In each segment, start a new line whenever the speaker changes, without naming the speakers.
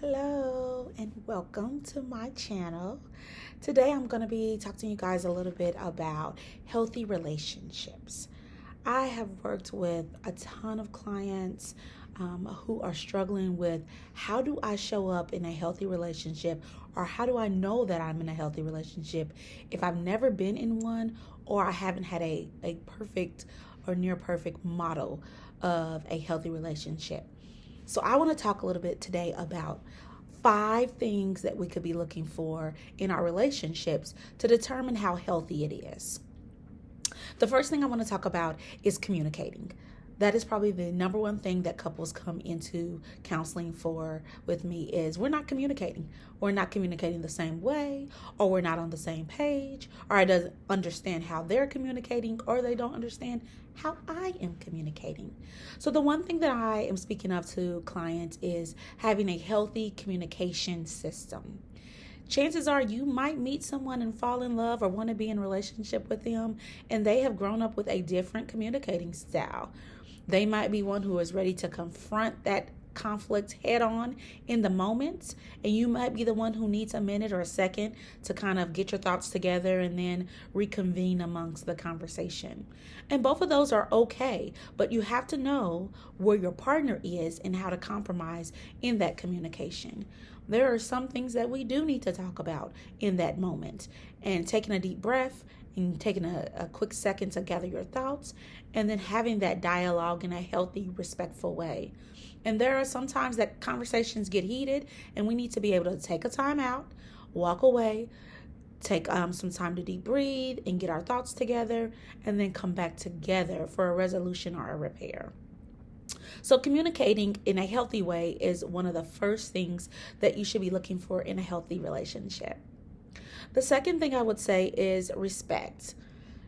Hello and welcome to my channel. Today I'm going to be talking to you guys a little bit about healthy relationships. I have worked with a ton of clients who are struggling with how do I show up in a healthy relationship, or how do I know that I'm in a healthy relationship if I've never been in one, or I haven't had a perfect or near perfect model of a healthy relationship. So I want to talk a little bit today about 5 things that we could be looking for in our relationships to determine how healthy it is. The first thing I want to talk about is communicating. That is probably the number one thing that couples come into counseling for with me is we're not communicating. We're not communicating the same way, or we're not on the same page, or I doesn't understand how they're communicating, or they don't understand how I am communicating. So the one thing that I am speaking of to clients is having a healthy communication system. Chances are you might meet someone and fall in love or want to be in a relationship with them, and they have grown up with a different communicating style. They might be one who is ready to confront that conflict head on in the moment, and you might be the one who needs a minute or a second to kind of get your thoughts together and then reconvene amongst the conversation. And both of those are okay, but you have to know where your partner is and how to compromise in that communication. There are some things that we do need to talk about in that moment, and taking a deep breath and taking a quick second to gather your thoughts, and then having that dialogue in a healthy, respectful way. And there are some times that conversations get heated, and we need to be able to take a time out, walk away, take some time to deep breathe and get our thoughts together, and then come back together for a resolution or a repair. So communicating in a healthy way is one of the first things that you should be looking for in a healthy relationship. The second thing I would say is respect.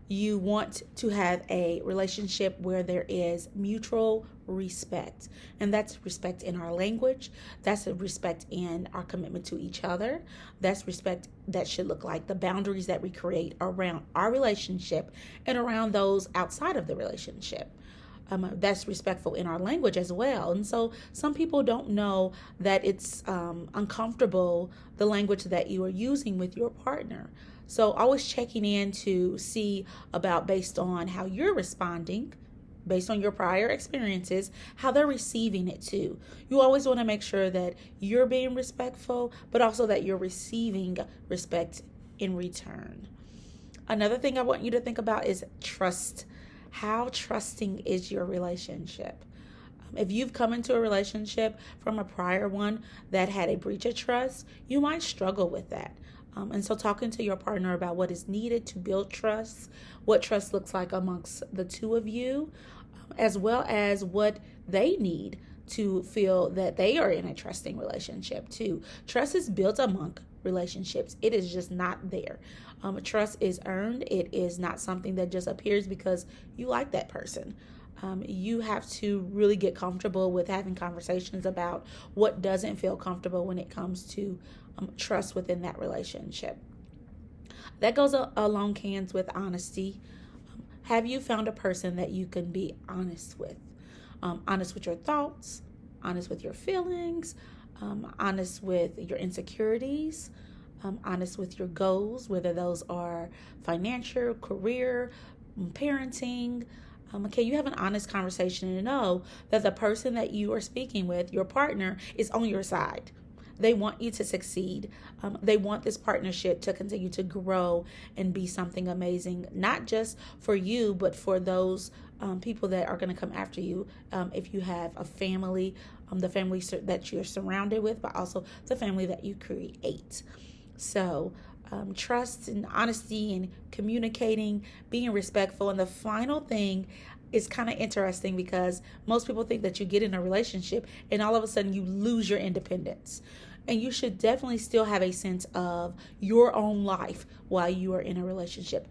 You want to have a relationship where there is mutual respect. And that's respect in our language. That's a respect in our commitment to each other. That's respect that should look like the boundaries that we create around our relationship and around those outside of the relationship. That's respectful in our language as well. And so some people don't know that it's uncomfortable, the language that you are using with your partner. So always checking in to see about, based on how you're responding, based on your prior experiences, how they're receiving it too. You always want to make sure that you're being respectful, but also that you're receiving respect in return. Another thing I want you to think about is trust. How trusting is your relationship? If you've come into a relationship from a prior one that had a breach of trust, you might struggle with that. And so talking to your partner about what is needed to build trust, what trust looks like amongst the two of you, as well as what they need to feel that they are in a trusting relationship too. Trust is built among relationships. It is just not there. Trust is earned. It is not something that just appears because you like that person. You have to really get comfortable with having conversations about what doesn't feel comfortable when it comes to trust within that relationship. That goes along hands with honesty. Have you found a person that you can be honest with? Honest with your thoughts, honest with your feelings, honest with your insecurities, honest with your goals, whether those are financial, career, parenting. Can you have an honest conversation and know that the person that you are speaking with, your partner, is on your side? They want you to succeed. They want this partnership to continue to grow and be something amazing, not just for you, but for those people that are going to come after you. If you have a family, the family that you're surrounded with, but also the family that you create. So trust and honesty and communicating, being respectful. And the final thing is kind of interesting because most people think that you get in a relationship and all of a sudden you lose your independence. And you should definitely still have a sense of your own life while you are in a relationship.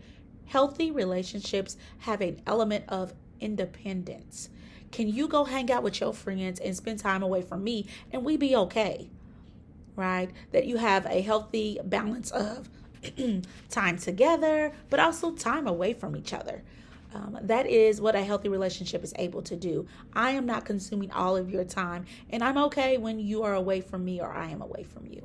Healthy relationships have an element of independence. Can you go hang out with your friends and spend time away from me and we be okay? Right? That you have a healthy balance of time together, but also time away from each other. That is what a healthy relationship is able to do. I am not consuming all of your time, and I'm okay when you are away from me or I am away from you.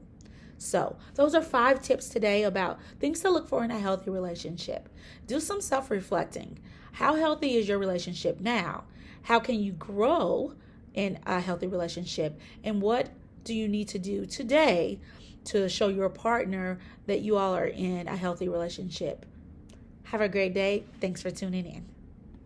So, those are 5 tips today about things to look for in a healthy relationship. Do some self reflecting. How healthy is your relationship now? How can you grow in a healthy relationship? And what do you need to do today to show your partner that you all are in a healthy relationship? Have a great day. Thanks for tuning in.